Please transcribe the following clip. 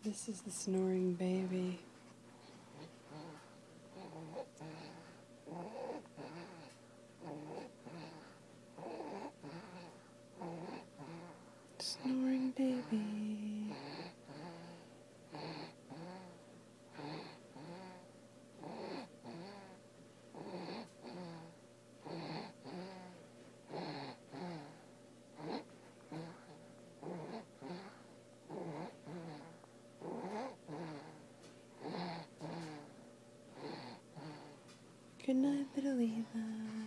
This is the snoring baby. Snoring baby. Good night, little Eva.